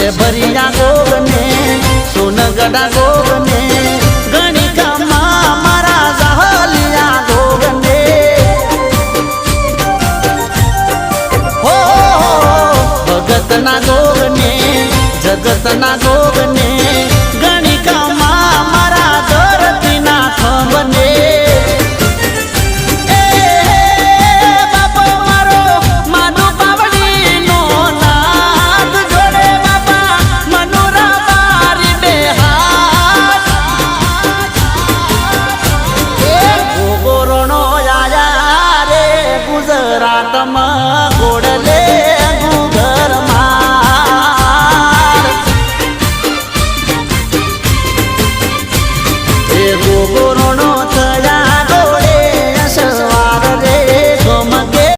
ભરિયા ગોગને સોનગઢા ગોગને ગણિકામાં મારા જહલિયા ગોગને હો ભગતના ગોગને જગતના ગોગને ગણિકામાં મારા ધરતીના ખંભને ગુજરાતમાં ગોળ